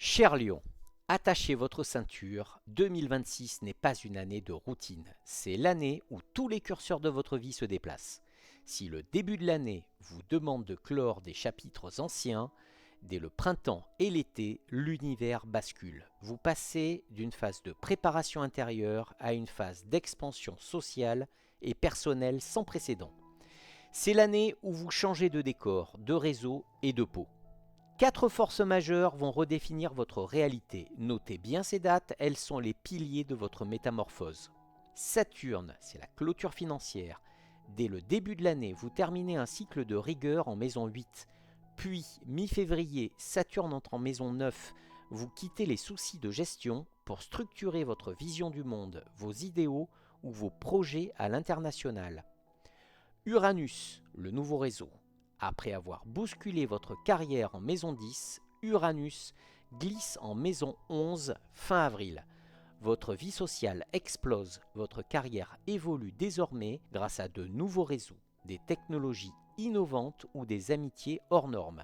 Cher Lion, attachez votre ceinture, 2026 n'est pas une année de routine, c'est l'année où tous les curseurs de votre vie se déplacent. Si le début de l'année vous demande de clore des chapitres anciens, dès le printemps et l'été, l'univers bascule. Vous passez d'une phase de préparation intérieure à une phase d'expansion sociale et personnelle sans précédent. C'est l'année où vous changez de décor, de réseau et de peau. 4 forces majeures vont redéfinir votre réalité. Notez bien ces dates, elles sont les piliers de votre métamorphose. Saturne, c'est la clôture financière. Dès le début de l'année, vous terminez un cycle de rigueur en maison 8. Puis, mi-février, Saturne entre en maison 9. Vous quittez les soucis de gestion pour structurer votre vision du monde, vos idéaux ou vos projets à l'international. Uranus, le nouveau réseau. Après avoir bousculé votre carrière en maison 10, Uranus glisse en maison 11 fin avril. Votre vie sociale explose, votre carrière évolue désormais grâce à de nouveaux réseaux, des technologies innovantes ou des amitiés hors normes.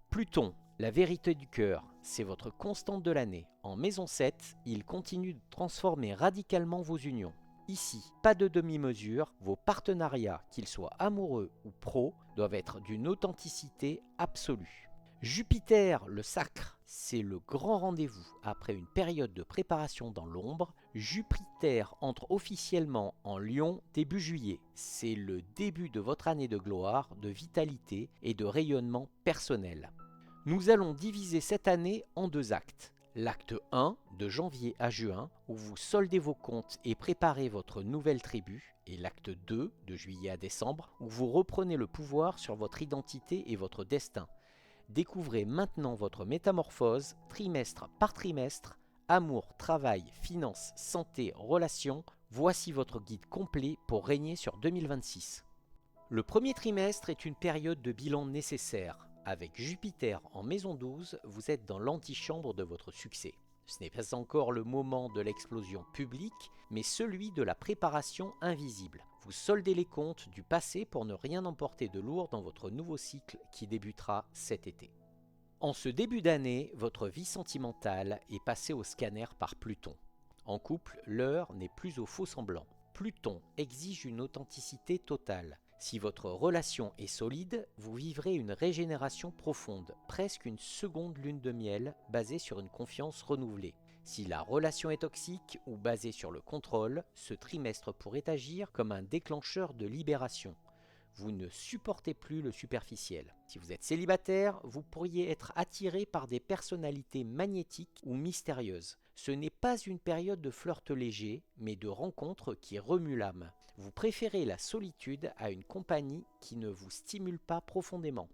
Pluton, la vérité du cœur, c'est votre constante de l'année. En maison 7, il continue de transformer radicalement vos unions. Ici, pas de demi-mesure, vos partenariats, qu'ils soient amoureux ou pro, doivent être d'une authenticité absolue. Jupiter, le sacre, c'est le grand rendez-vous. Après une période de préparation dans l'ombre, Jupiter entre officiellement en Lion début juillet. C'est le début de votre année de gloire, de vitalité et de rayonnement personnel. Nous allons diviser cette année en 2 actes. L'acte 1, de janvier à juin, où vous soldez vos comptes et préparez votre nouvelle tribu, et l'acte 2, de juillet à décembre, où vous reprenez le pouvoir sur votre identité et votre destin. Découvrez maintenant votre métamorphose, trimestre par trimestre, amour, travail, finances, santé, relations. Voici votre guide complet pour régner sur 2026. Le premier trimestre est une période de bilan nécessaire. Avec Jupiter en maison 12, vous êtes dans l'antichambre de votre succès. Ce n'est pas encore le moment de l'explosion publique, mais celui de la préparation invisible. Vous soldez les comptes du passé pour ne rien emporter de lourd dans votre nouveau cycle qui débutera cet été. En ce début d'année, votre vie sentimentale est passée au scanner par Pluton. En couple, l'heure n'est plus au faux semblant. Pluton exige une authenticité totale. Si votre relation est solide, vous vivrez une régénération profonde, presque une seconde lune de miel basée sur une confiance renouvelée. Si la relation est toxique ou basée sur le contrôle, ce trimestre pourrait agir comme un déclencheur de libération. Vous ne supportez plus le superficiel. Si vous êtes célibataire, vous pourriez être attiré par des personnalités magnétiques ou mystérieuses. Ce n'est pas une période de flirt léger, mais de rencontres qui remuent l'âme. Vous préférez la solitude à une compagnie qui ne vous stimule pas profondément.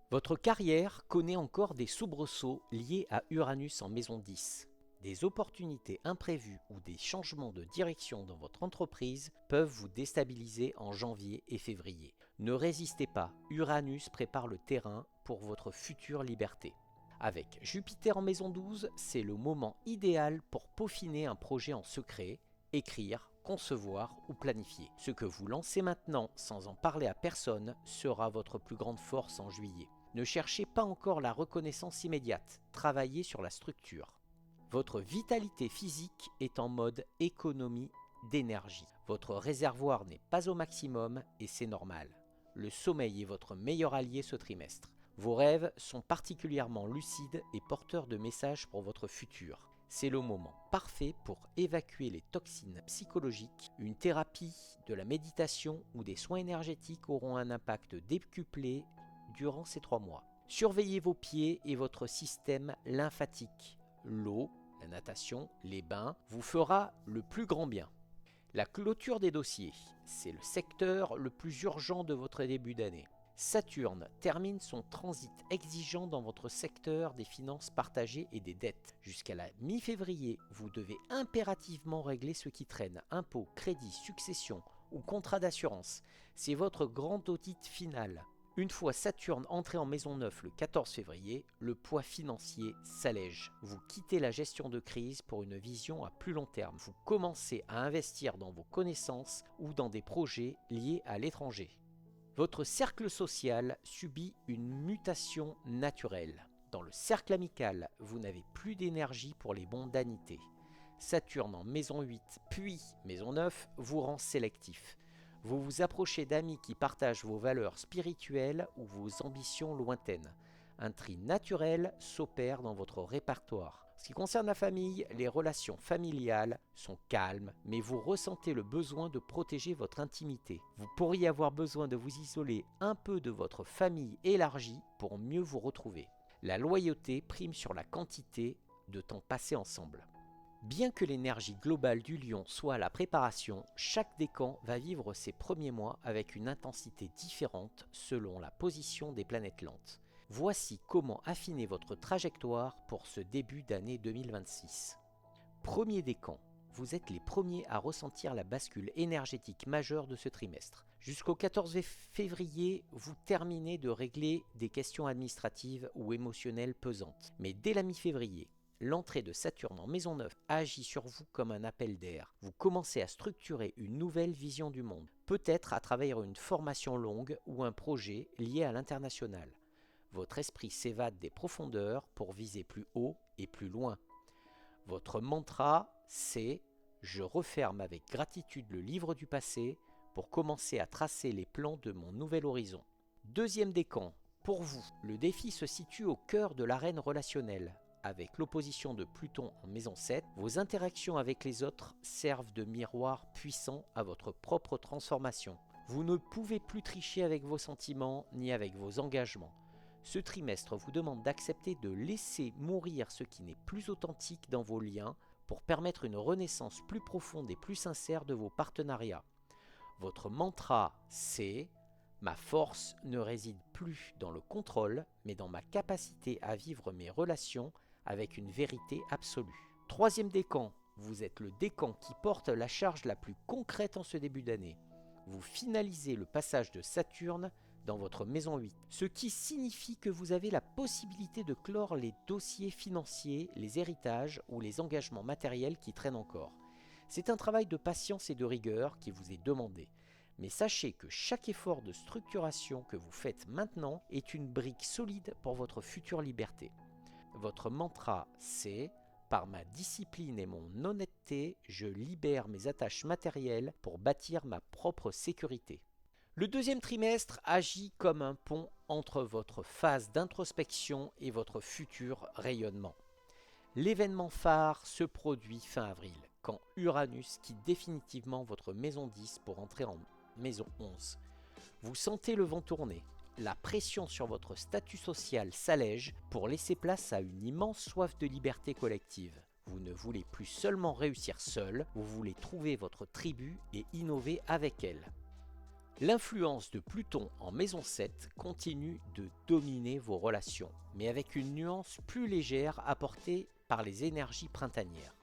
Votre carrière connaît encore des soubresauts liés à Uranus en maison 10. Des opportunités imprévues ou des changements de direction dans votre entreprise peuvent vous déstabiliser en janvier et février. Ne résistez pas, Uranus prépare le terrain pour votre future liberté. Avec Jupiter en maison 12, c'est le moment idéal pour peaufiner un projet en secret, écrire, concevoir ou planifier. Ce que vous lancez maintenant sans en parler à personne sera votre plus grande force en juillet. Ne cherchez pas encore la reconnaissance immédiate, travaillez sur la structure. Votre vitalité physique est en mode économie d'énergie. Votre réservoir n'est pas au maximum et c'est normal. Le sommeil est votre meilleur allié ce trimestre. Vos rêves sont particulièrement lucides et porteurs de messages pour votre futur. C'est le moment parfait pour évacuer les toxines psychologiques. Une thérapie, de la méditation ou des soins énergétiques auront un impact décuplé durant ces 3 mois. Surveillez vos pieds et votre système lymphatique. L'eau, la natation, les bains vous fera le plus grand bien. La clôture des dossiers, c'est le secteur le plus urgent de votre début d'année. Saturne termine son transit exigeant dans votre secteur des finances partagées et des dettes. Jusqu'à la mi-février, vous devez impérativement régler ce qui traîne, impôts, crédits, successions ou contrats d'assurance. C'est votre grand audit final. Une fois Saturne entré en maison 9 le 14 février, le poids financier s'allège. Vous quittez la gestion de crise pour une vision à plus long terme. Vous commencez à investir dans vos connaissances ou dans des projets liés à l'étranger. Votre cercle social subit une mutation naturelle. Dans le cercle amical, vous n'avez plus d'énergie pour les mondanités. Saturne en maison 8 puis maison 9 vous rend sélectif. Vous vous approchez d'amis qui partagent vos valeurs spirituelles ou vos ambitions lointaines. Un tri naturel s'opère dans votre répertoire. En ce qui concerne la famille, les relations familiales sont calmes, mais vous ressentez le besoin de protéger votre intimité. Vous pourriez avoir besoin de vous isoler un peu de votre famille élargie pour mieux vous retrouver. La loyauté prime sur la quantité de temps passé ensemble. Bien que l'énergie globale du lion soit à la préparation, chaque décan va vivre ses premiers mois avec une intensité différente selon la position des planètes lentes. Voici comment affiner votre trajectoire pour ce début d'année 2026. Premier décan, vous êtes les premiers à ressentir la bascule énergétique majeure de ce trimestre. Jusqu'au 14 février, vous terminez de régler des questions administratives ou émotionnelles pesantes. Mais dès la mi-février, l'entrée de Saturne en maison 9 agit sur vous comme un appel d'air. Vous commencez à structurer une nouvelle vision du monde, peut-être à travers une formation longue ou un projet lié à l'international. Votre esprit s'évade des profondeurs pour viser plus haut et plus loin. Votre mantra, c'est « Je referme avec gratitude le livre du passé pour commencer à tracer les plans de mon nouvel horizon. » Deuxième décan, pour vous, le défi se situe au cœur de l'arène relationnelle. Avec l'opposition de Pluton en maison 7, vos interactions avec les autres servent de miroir puissant à votre propre transformation. Vous ne pouvez plus tricher avec vos sentiments ni avec vos engagements. Ce trimestre vous demande d'accepter de laisser mourir ce qui n'est plus authentique dans vos liens pour permettre une renaissance plus profonde et plus sincère de vos partenariats. Votre mantra, c'est « Ma force ne réside plus dans le contrôle, mais dans ma capacité à vivre mes relations avec une vérité absolue. » Troisième décan, vous êtes le décan qui porte la charge la plus concrète en ce début d'année. Vous finalisez le passage de Saturne dans votre maison 8, ce qui signifie que vous avez la possibilité de clore les dossiers financiers, les héritages ou les engagements matériels qui traînent encore. C'est un travail de patience et de rigueur qui vous est demandé. Mais sachez que chaque effort de structuration que vous faites maintenant est une brique solide pour votre future liberté. Votre mantra, c'est « Par ma discipline et mon honnêteté, je libère mes attaches matérielles pour bâtir ma propre sécurité. » Le deuxième trimestre agit comme un pont entre votre phase d'introspection et votre futur rayonnement. L'événement phare se produit fin avril, quand Uranus quitte définitivement votre maison 10 pour entrer en maison 11. Vous sentez le vent tourner. La pression sur votre statut social s'allège pour laisser place à une immense soif de liberté collective. Vous ne voulez plus seulement réussir seul, vous voulez trouver votre tribu et innover avec elle. L'influence de Pluton en maison 7 continue de dominer vos relations, mais avec une nuance plus légère apportée par les énergies printanières.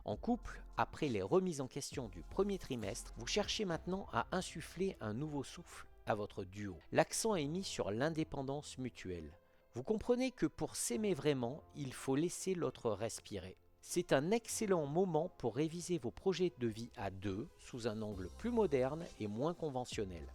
En couple, après les remises en question du premier trimestre, vous cherchez maintenant à insuffler un nouveau souffle à votre duo. L'accent est mis sur l'indépendance mutuelle. Vous comprenez que pour s'aimer vraiment, il faut laisser l'autre respirer. C'est un excellent moment pour réviser vos projets de vie à deux sous un angle plus moderne et moins conventionnel.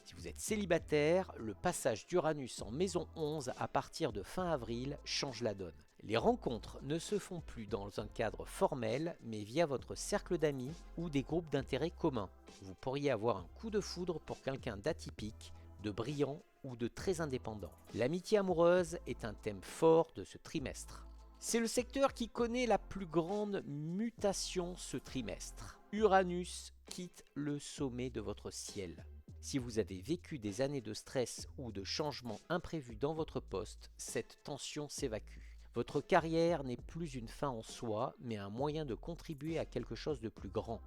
Si vous êtes célibataire, le passage d'Uranus en maison 11 à partir de fin avril change la donne. Les rencontres ne se font plus dans un cadre formel, mais via votre cercle d'amis ou des groupes d'intérêts communs. Vous pourriez avoir un coup de foudre pour quelqu'un d'atypique, de brillant ou de très indépendant. L'amitié amoureuse est un thème fort de ce trimestre. C'est le secteur qui connaît la plus grande mutation ce trimestre. Uranus quitte le sommet de votre ciel. Si vous avez vécu des années de stress ou de changements imprévus dans votre poste, cette tension s'évacue. Votre carrière n'est plus une fin en soi, mais un moyen de contribuer à quelque chose de plus grand.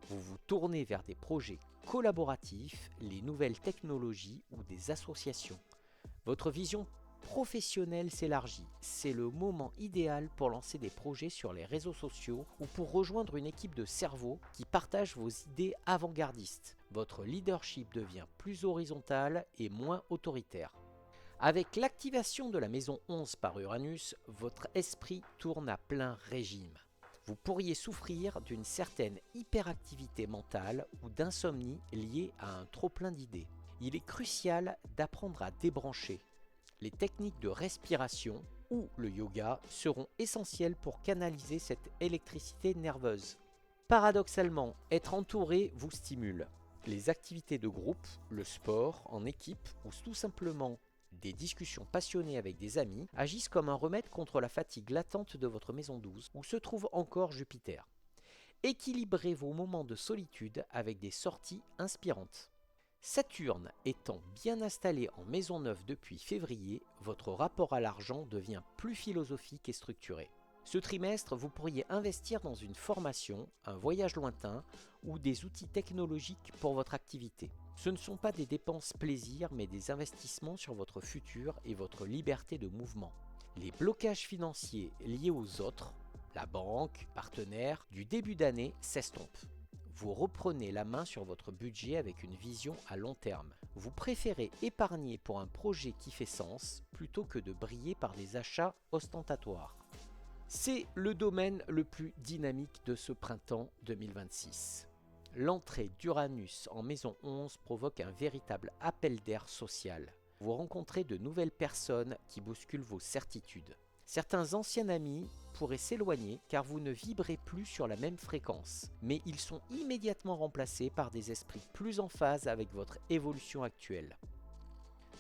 Vous vous tournez vers des projets collaboratifs, les nouvelles technologies ou des associations. Votre vision professionnelle s'élargit. C'est le moment idéal pour lancer des projets sur les réseaux sociaux ou pour rejoindre une équipe de cerveaux qui partagent vos idées avant-gardistes. Votre leadership devient plus horizontal et moins autoritaire. Avec l'activation de la maison 11 par Uranus, votre esprit tourne à plein régime. Vous pourriez souffrir d'une certaine hyperactivité mentale ou d'insomnie liée à un trop-plein d'idées. Il est crucial d'apprendre à débrancher. Les techniques de respiration ou le yoga seront essentiels pour canaliser cette électricité nerveuse. Paradoxalement, être entouré vous stimule. Les activités de groupe, le sport en équipe ou tout simplement des discussions passionnées avec des amis agissent comme un remède contre la fatigue latente de votre maison 12 où se trouve encore Jupiter. Équilibrez vos moments de solitude avec des sorties inspirantes. Saturne étant bien installé en maison 9 depuis février, votre rapport à l'argent devient plus philosophique et structuré. Ce trimestre, vous pourriez investir dans une formation, un voyage lointain ou des outils technologiques pour votre activité. Ce ne sont pas des dépenses plaisir, mais des investissements sur votre futur et votre liberté de mouvement. Les blocages financiers liés aux autres, la banque, partenaires, du début d'année s'estompent. Vous reprenez la main sur votre budget avec une vision à long terme. Vous préférez épargner pour un projet qui fait sens plutôt que de briller par des achats ostentatoires. C'est le domaine le plus dynamique de ce printemps 2026. L'entrée d'Uranus en maison 11 provoque un véritable appel d'air social. Vous rencontrez de nouvelles personnes qui bousculent vos certitudes. Certains anciens amis pourraient s'éloigner car vous ne vibrez plus sur la même fréquence, mais ils sont immédiatement remplacés par des esprits plus en phase avec votre évolution actuelle.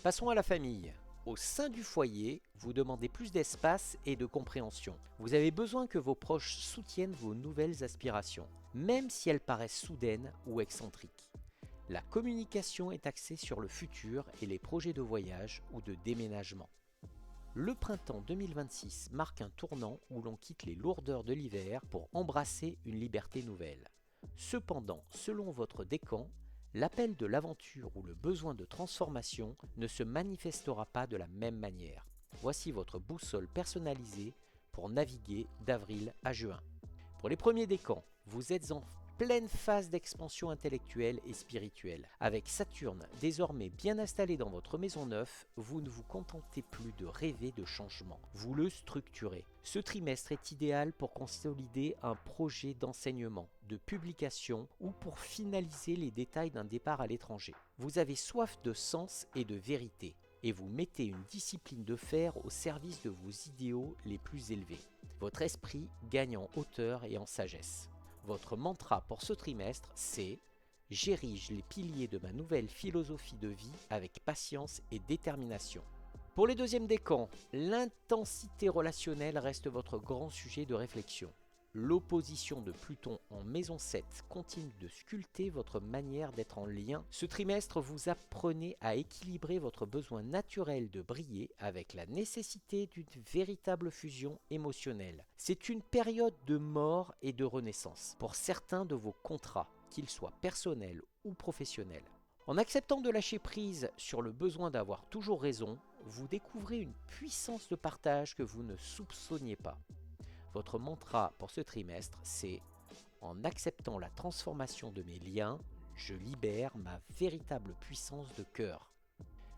Passons à la famille. Au sein du foyer, vous demandez plus d'espace et de compréhension. Vous avez besoin que vos proches soutiennent vos nouvelles aspirations, même si elles paraissent soudaines ou excentriques. La communication est axée sur le futur et les projets de voyage ou de déménagement. Le printemps 2026 marque un tournant où l'on quitte les lourdeurs de l'hiver pour embrasser une liberté nouvelle. Cependant, selon votre décan, l'appel de l'aventure ou le besoin de transformation ne se manifestera pas de la même manière. Voici votre boussole personnalisée pour naviguer d'avril à juin. Pour les premiers décans, vous êtes en pleine phase d'expansion intellectuelle et spirituelle. Avec Saturne désormais bien installé dans votre maison 9, vous ne vous contentez plus de rêver de changement, vous le structurez. Ce trimestre est idéal pour consolider un projet d'enseignement, de publication ou pour finaliser les détails d'un départ à l'étranger. Vous avez soif de sens et de vérité et vous mettez une discipline de fer au service de vos idéaux les plus élevés. Votre esprit gagne en hauteur et en sagesse. Votre mantra pour ce trimestre, c'est « J'érige les piliers de ma nouvelle philosophie de vie avec patience et détermination ». Pour les deuxièmes décans, l'intensité relationnelle reste votre grand sujet de réflexion. L'opposition de Pluton en maison 7 continue de sculpter votre manière d'être en lien. Ce trimestre, vous apprenez à équilibrer votre besoin naturel de briller avec la nécessité d'une véritable fusion émotionnelle. C'est une période de mort et de renaissance pour certains de vos contrats, qu'ils soient personnels ou professionnels. En acceptant de lâcher prise sur le besoin d'avoir toujours raison, vous découvrez une puissance de partage que vous ne soupçonniez pas. Votre mantra pour ce trimestre, c'est « En acceptant la transformation de mes liens, je libère ma véritable puissance de cœur ».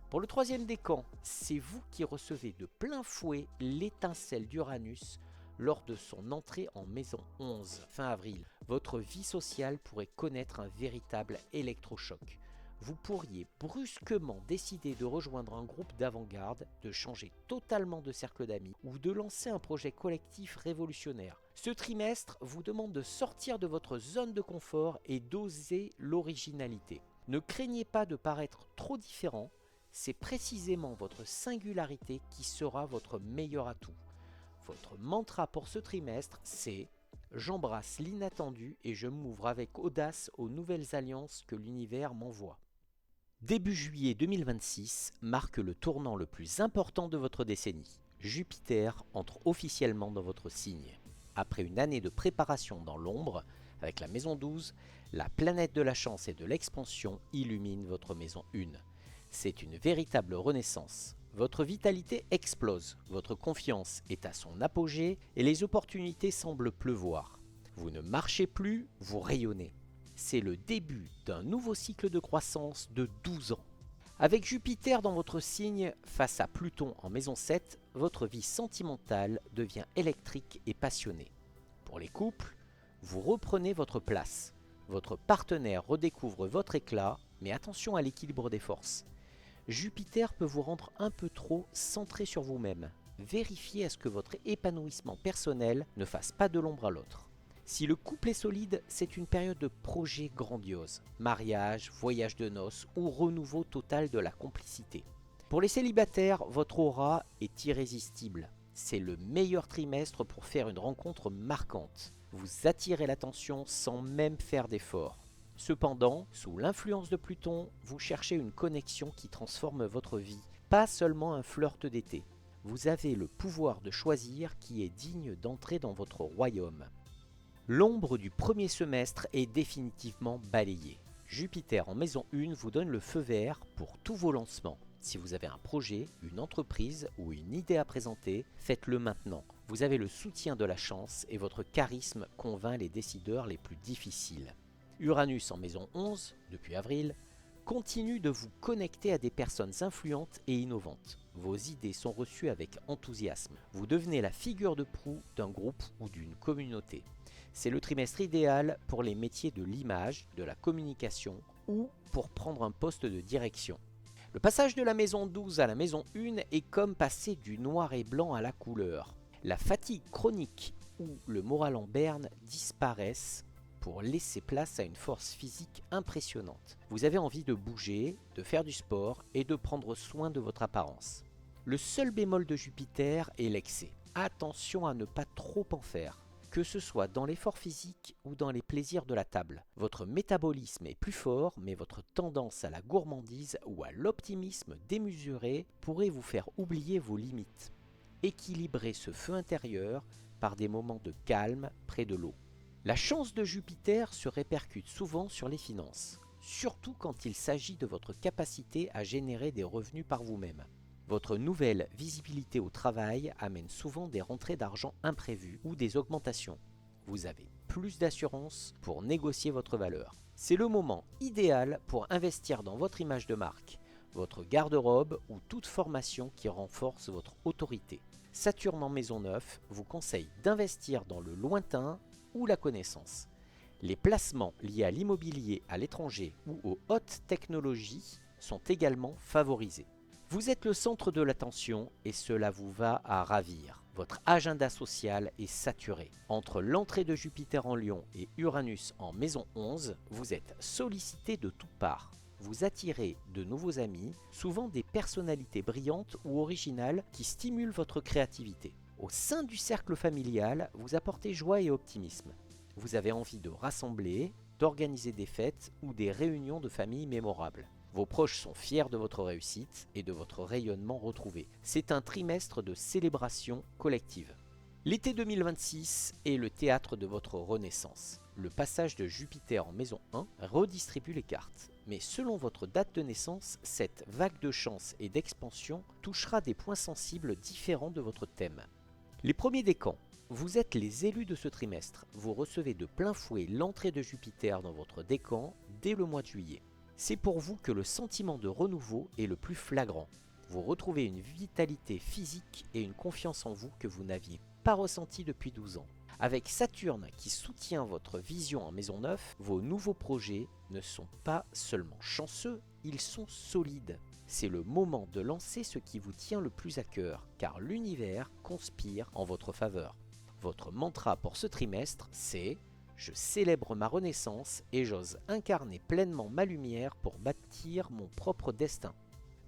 Pour le troisième décan, c'est vous qui recevez de plein fouet l'étincelle d'Uranus lors de son entrée en maison 11, fin avril. Votre vie sociale pourrait connaître un véritable électrochoc. Vous pourriez brusquement décider de rejoindre un groupe d'avant-garde, de changer totalement de cercle d'amis ou de lancer un projet collectif révolutionnaire. Ce trimestre vous demande de sortir de votre zone de confort et d'oser l'originalité. Ne craignez pas de paraître trop différent, c'est précisément votre singularité qui sera votre meilleur atout. Votre mantra pour ce trimestre, c'est « J'embrasse l'inattendu et je m'ouvre avec audace aux nouvelles alliances que l'univers m'envoie ». Début juillet 2026 marque le tournant le plus important de votre décennie. Jupiter entre officiellement dans votre signe. Après une année de préparation dans l'ombre, avec la maison 12, la planète de la chance et de l'expansion illumine votre maison 1. C'est une véritable renaissance. Votre vitalité explose, votre confiance est à son apogée et les opportunités semblent pleuvoir. Vous ne marchez plus, vous rayonnez. C'est le début d'un nouveau cycle de croissance de 12 ans. Avec Jupiter dans votre signe face à Pluton en maison 7, votre vie sentimentale devient électrique et passionnée. Pour les couples, vous reprenez votre place. Votre partenaire redécouvre votre éclat, mais attention à l'équilibre des forces. Jupiter peut vous rendre un peu trop centré sur vous-même. vérifiez à ce que votre épanouissement personnel ne fasse pas de l'ombre à l'autre. Si le couple est solide, c'est une période de projets grandioses, mariage, voyage de noces ou renouveau total de la complicité. Pour les célibataires, votre aura est irrésistible. C'est le meilleur trimestre pour faire une rencontre marquante. Vous attirez l'attention sans même faire d'efforts. Cependant, sous l'influence de Pluton, vous cherchez une connexion qui transforme votre vie, pas seulement un flirt d'été. Vous avez le pouvoir de choisir qui est digne d'entrer dans votre royaume. L'ombre du premier semestre est définitivement balayée. Jupiter en maison 1 vous donne le feu vert pour tous vos lancements. Si vous avez un projet, une entreprise ou une idée à présenter, faites-le maintenant. Vous avez le soutien de la chance et votre charisme convainc les décideurs les plus difficiles. Uranus en maison 11, depuis avril, continue de vous connecter à des personnes influentes et innovantes. Vos idées sont reçues avec enthousiasme. Vous devenez la figure de proue d'un groupe ou d'une communauté. C'est le trimestre idéal pour les métiers de l'image, de la communication ou pour prendre un poste de direction. Le passage de la maison 12 à la maison 1 est comme passer du noir et blanc à la couleur. La fatigue chronique ou le moral en berne disparaissent pour laisser place à une force physique impressionnante. Vous avez envie de bouger, de faire du sport et de prendre soin de votre apparence. Le seul bémol de Jupiter est l'excès. Attention à ne pas trop en faire. Que ce soit dans l'effort physique ou dans les plaisirs de la table. Votre métabolisme est plus fort, mais votre tendance à la gourmandise ou à l'optimisme démesuré pourrait vous faire oublier vos limites. Équilibrez ce feu intérieur par des moments de calme près de l'eau. La chance de Jupiter se répercute souvent sur les finances, surtout quand il s'agit de votre capacité à générer des revenus par vous-même. Votre nouvelle visibilité au travail amène souvent des rentrées d'argent imprévues ou des augmentations. Vous avez plus d'assurance pour négocier votre valeur. C'est le moment idéal pour investir dans votre image de marque, votre garde-robe ou toute formation qui renforce votre autorité. Saturne en maison 9 vous conseille d'investir dans le lointain ou la connaissance. Les placements liés à l'immobilier à l'étranger ou aux hautes technologies sont également favorisés. Vous êtes le centre de l'attention et cela vous va à ravir. Votre agenda social est saturé. Entre l'entrée de Jupiter en Lion et Uranus en maison 11, vous êtes sollicité de toutes parts. Vous attirez de nouveaux amis, souvent des personnalités brillantes ou originales qui stimulent votre créativité. Au sein du cercle familial, vous apportez joie et optimisme. Vous avez envie de rassembler, d'organiser des fêtes ou des réunions de famille mémorables. Vos proches sont fiers de votre réussite et de votre rayonnement retrouvé. C'est un trimestre de célébration collective. L'été 2026 est le théâtre de votre renaissance. Le passage de Jupiter en maison 1 redistribue les cartes. Mais selon votre date de naissance, cette vague de chance et d'expansion touchera des points sensibles différents de votre thème. Les premiers décans. Vous êtes les élus de ce trimestre. Vous recevez de plein fouet l'entrée de Jupiter dans votre décan dès le mois de juillet. C'est pour vous que le sentiment de renouveau est le plus flagrant. Vous retrouvez une vitalité physique et une confiance en vous que vous n'aviez pas ressentie depuis 12 ans. Avec Saturne qui soutient votre vision en maison 9, vos nouveaux projets ne sont pas seulement chanceux, ils sont solides. C'est le moment de lancer ce qui vous tient le plus à cœur, car l'univers conspire en votre faveur. Votre mantra pour ce trimestre, c'est « Je célèbre ma renaissance et j'ose incarner pleinement ma lumière pour bâtir mon propre destin ».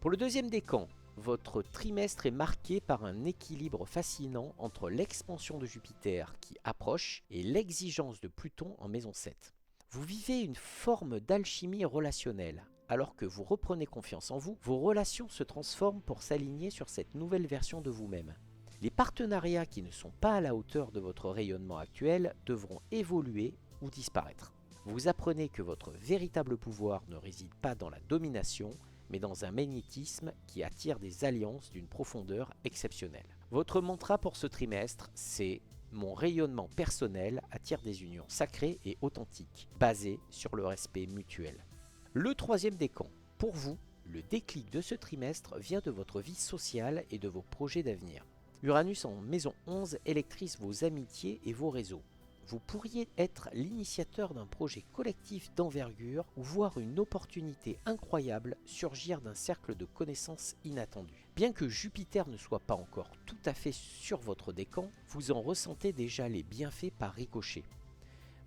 Pour le deuxième décan, votre trimestre est marqué par un équilibre fascinant entre l'expansion de Jupiter qui approche et l'exigence de Pluton en maison 7. Vous vivez une forme d'alchimie relationnelle. Alors que vous reprenez confiance en vous, vos relations se transforment pour s'aligner sur cette nouvelle version de vous-même. Les partenariats qui ne sont pas à la hauteur de votre rayonnement actuel devront évoluer ou disparaître. Vous apprenez que votre véritable pouvoir ne réside pas dans la domination, mais dans un magnétisme qui attire des alliances d'une profondeur exceptionnelle. Votre mantra pour ce trimestre, c'est « Mon rayonnement personnel attire des unions sacrées et authentiques, basées sur le respect mutuel ». Le troisième décan. Pour vous, le déclic de ce trimestre vient de votre vie sociale et de vos projets d'avenir. Uranus en maison 11 électrise vos amitiés et vos réseaux. vous pourriez être l'initiateur d'un projet collectif d'envergure ou voir une opportunité incroyable surgir d'un cercle de connaissances inattendu. Bien que Jupiter ne soit pas encore tout à fait sur votre décan, vous en ressentez déjà les bienfaits par ricochet.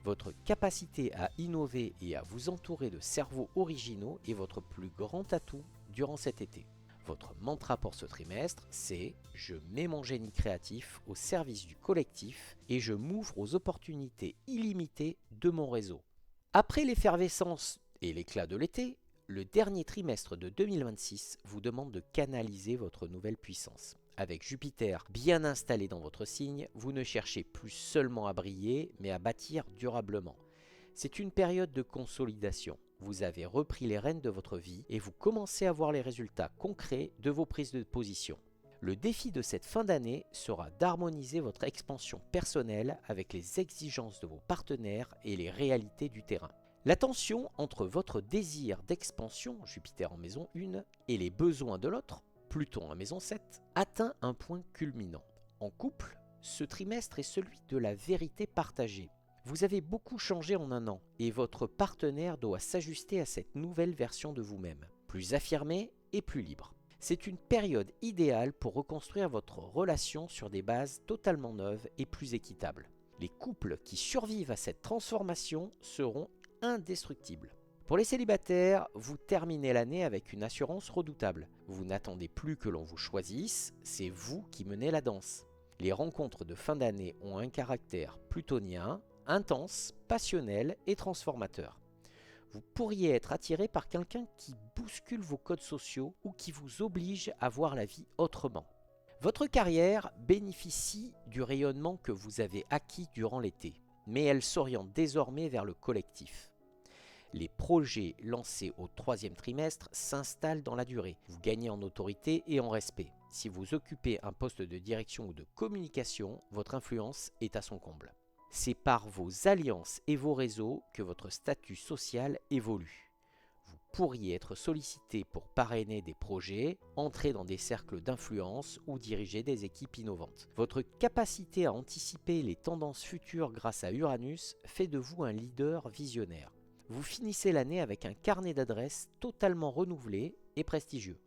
Votre capacité à innover et à vous entourer de cerveaux originaux est votre plus grand atout durant cet été. Votre mantra pour ce trimestre, c'est « Je mets mon génie créatif au service du collectif et je m'ouvre aux opportunités illimitées de mon réseau ». Après l'effervescence et l'éclat de l'été, le dernier trimestre de 2026 vous demande de canaliser votre nouvelle puissance. Avec Jupiter bien installé dans votre signe, vous ne cherchez plus seulement à briller, mais à bâtir durablement. C'est une période de consolidation. Vous avez repris les rênes de votre vie et vous commencez à voir les résultats concrets de vos prises de position. Le défi de cette fin d'année sera d'harmoniser votre expansion personnelle avec les exigences de vos partenaires et les réalités du terrain. La tension entre votre désir d'expansion, Jupiter en maison 1, et les besoins de l'autre, Pluton en maison 7, atteint un point culminant. En couple, ce trimestre est celui de la vérité partagée. Vous avez beaucoup changé en un an et votre partenaire doit s'ajuster à cette nouvelle version de vous-même, plus affirmée et plus libre. C'est une période idéale pour reconstruire votre relation sur des bases totalement neuves et plus équitables. Les couples qui survivent à cette transformation seront indestructibles. Pour les célibataires, vous terminez l'année avec une assurance redoutable. Vous n'attendez plus que l'on vous choisisse, c'est vous qui menez la danse. Les rencontres de fin d'année ont un caractère plutonien, intense, passionnel et transformateur. Vous pourriez être attiré par quelqu'un qui bouscule vos codes sociaux ou qui vous oblige à voir la vie autrement. Votre carrière bénéficie du rayonnement que vous avez acquis durant l'été, mais elle s'oriente désormais vers le collectif. Les projets lancés au troisième trimestre s'installent dans la durée. Vous gagnez en autorité et en respect. Si vous occupez un poste de direction ou de communication, votre influence est à son comble. C'est par vos alliances et vos réseaux que votre statut social évolue. Vous pourriez être sollicité pour parrainer des projets, entrer dans des cercles d'influence ou diriger des équipes innovantes. Votre capacité à anticiper les tendances futures grâce à Uranus fait de vous un leader visionnaire. Vous finissez l'année avec un carnet d'adresses totalement renouvelé et prestigieux.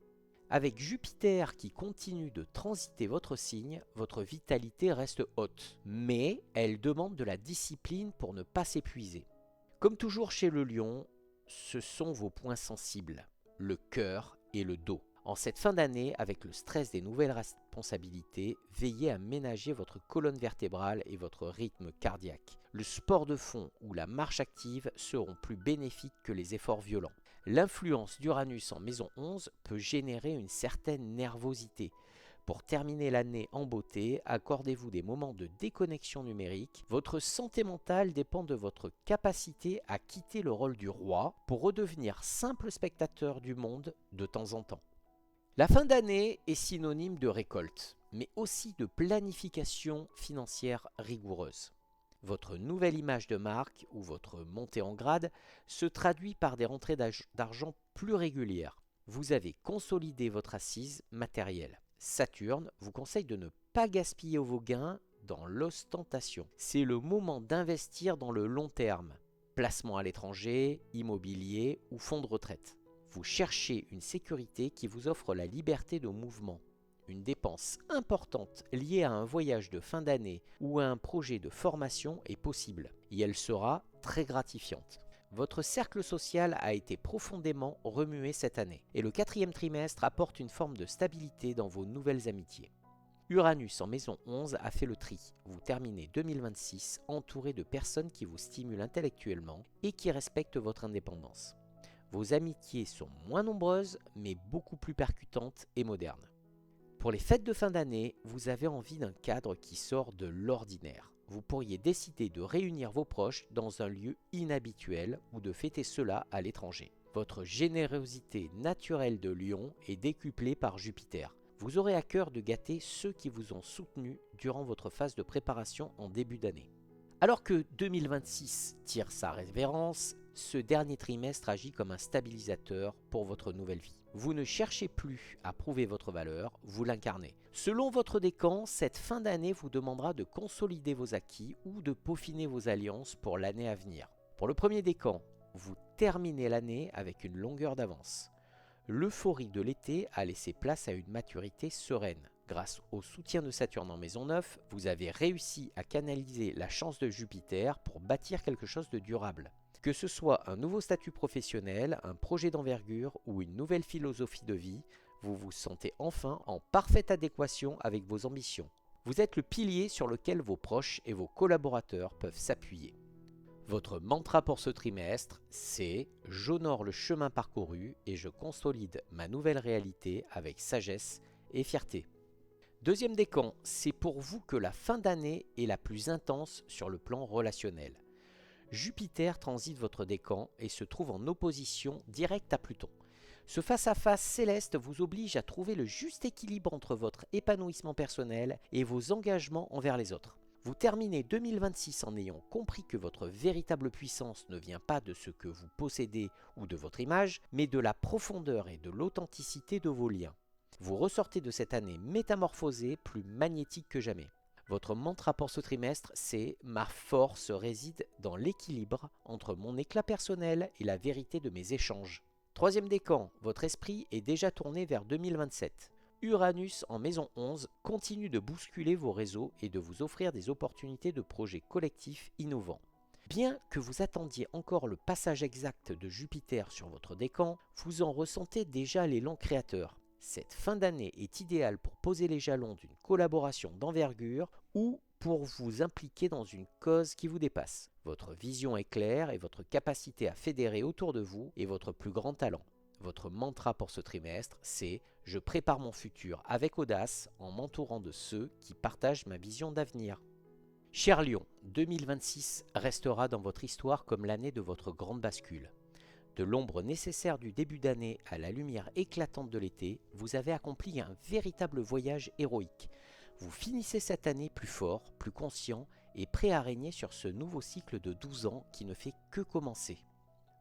Avec Jupiter qui continue de transiter votre signe, votre vitalité reste haute, mais elle demande de la discipline pour ne pas s'épuiser. Comme toujours chez le Lion, ce sont vos points sensibles, le cœur et le dos. En cette fin d'année, avec le stress des nouvelles responsabilités, veillez à ménager votre colonne vertébrale et votre rythme cardiaque. Le sport de fond ou la marche active seront plus bénéfiques que les efforts violents. L'influence d'Uranus en maison 11 peut générer une certaine nervosité. Pour terminer l'année en beauté, accordez-vous des moments de déconnexion numérique. Votre santé mentale dépend de votre capacité à quitter le rôle du roi pour redevenir simple spectateur du monde de temps en temps. La fin d'année est synonyme de récolte, mais aussi de planification financière rigoureuse. Votre nouvelle image de marque ou votre montée en grade se traduit par des rentrées d'argent plus régulières. Vous avez consolidé votre assise matérielle. Saturne vous conseille de ne pas gaspiller vos gains dans l'ostentation. C'est le moment d'investir dans le long terme. Placement à l'étranger, immobilier ou fonds de retraite. Vous cherchez une sécurité qui vous offre la liberté de mouvement. Une dépense importante liée à un voyage de fin d'année ou à un projet de formation est possible et elle sera très gratifiante. Votre cercle social a été profondément remué cette année et le quatrième trimestre apporte une forme de stabilité dans vos nouvelles amitiés. Uranus en maison 11 a fait le tri. Vous terminez 2026 entouré de personnes qui vous stimulent intellectuellement et qui respectent votre indépendance. Vos amitiés sont moins nombreuses mais beaucoup plus percutantes et modernes. Pour les fêtes de fin d'année, vous avez envie d'un cadre qui sort de l'ordinaire. Vous pourriez décider de réunir vos proches dans un lieu inhabituel ou de fêter cela à l'étranger. Votre générosité naturelle de Lion est décuplée par Jupiter. Vous aurez à cœur de gâter ceux qui vous ont soutenu durant votre phase de préparation en début d'année. Alors que 2026 tire sa révérence, ce dernier trimestre agit comme un stabilisateur pour votre nouvelle vie. Vous ne cherchez plus à prouver votre valeur, vous l'incarnez. Selon votre décan, cette fin d'année vous demandera de consolider vos acquis ou de peaufiner vos alliances pour l'année à venir. Pour le premier décan, vous terminez l'année avec une longueur d'avance. L'euphorie de l'été a laissé place à une maturité sereine. Grâce au soutien de Saturne en maison 9, vous avez réussi à canaliser la chance de Jupiter pour bâtir quelque chose de durable. Que ce soit un nouveau statut professionnel, un projet d'envergure ou une nouvelle philosophie de vie, vous vous sentez enfin en parfaite adéquation avec vos ambitions. Vous êtes le pilier sur lequel vos proches et vos collaborateurs peuvent s'appuyer. Votre mantra pour ce trimestre, c'est « J'honore le chemin parcouru et je consolide ma nouvelle réalité avec sagesse et fierté ». Deuxième décan, c'est pour vous que la fin d'année est la plus intense sur le plan relationnel. Jupiter transite votre décan et se trouve en opposition directe à Pluton. Ce face-à-face céleste vous oblige à trouver le juste équilibre entre votre épanouissement personnel et vos engagements envers les autres. Vous terminez 2026 en ayant compris que votre véritable puissance ne vient pas de ce que vous possédez ou de votre image, mais de la profondeur et de l'authenticité de vos liens. Vous ressortez de cette année métamorphosée, plus magnétique que jamais. Votre mantra pour ce trimestre, c'est « Ma force réside dans l'équilibre entre mon éclat personnel et la vérité de mes échanges ». Troisième décan, votre esprit est déjà tourné vers 2027. Uranus en maison 11 continue de bousculer vos réseaux et de vous offrir des opportunités de projets collectifs innovants. Bien que vous attendiez encore le passage exact de Jupiter sur votre décan, vous en ressentez déjà l'élan créateur. Cette fin d'année est idéale pour poser les jalons d'une collaboration d'envergure ou pour vous impliquer dans une cause qui vous dépasse. Votre vision est claire et votre capacité à fédérer autour de vous est votre plus grand talent. Votre mantra pour ce trimestre, c'est « Je prépare mon futur avec audace en m'entourant de ceux qui partagent ma vision d'avenir ». Cher Lion, 2026 restera dans votre histoire comme l'année de votre grande bascule. De l'ombre nécessaire du début d'année à la lumière éclatante de l'été, vous avez accompli un véritable voyage héroïque. Vous finissez cette année plus fort, plus conscient et prêt à régner sur ce nouveau cycle de 12 ans qui ne fait que commencer.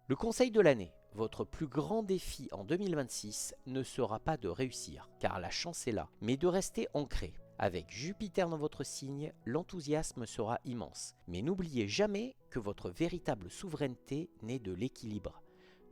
Le conseil de l'année, votre plus grand défi en 2026 ne sera pas de réussir, car la chance est là, mais de rester ancré. Avec Jupiter dans votre signe, l'enthousiasme sera immense. Mais n'oubliez jamais que votre véritable souveraineté naît de l'équilibre.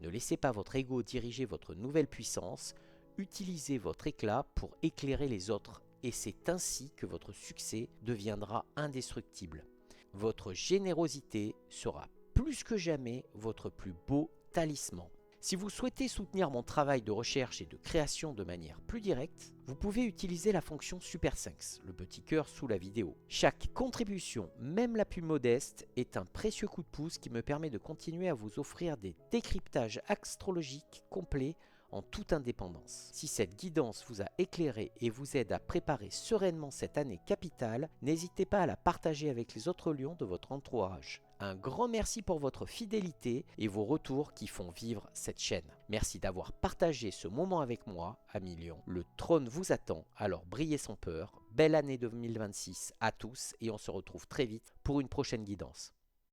Ne laissez pas votre ego diriger votre nouvelle puissance, utilisez votre éclat pour éclairer les autres et c'est ainsi que votre succès deviendra indestructible. Votre générosité sera plus que jamais votre plus beau talisman. Si vous souhaitez soutenir mon travail de recherche et de création de manière plus directe, vous pouvez utiliser la fonction Super Thanks, le petit cœur sous la vidéo. Chaque contribution, même la plus modeste, est un précieux coup de pouce qui me permet de continuer à vous offrir des décryptages astrologiques complets en toute indépendance. Si cette guidance vous a éclairé et vous aide à préparer sereinement cette année capitale, n'hésitez pas à la partager avec les autres lions de votre entourage. Un grand merci pour votre fidélité et vos retours qui font vivre cette chaîne. Merci d'avoir partagé ce moment avec moi, amis lions. Le trône vous attend, alors brillez sans peur. Belle année 2026 à tous et on se retrouve très vite pour une prochaine guidance.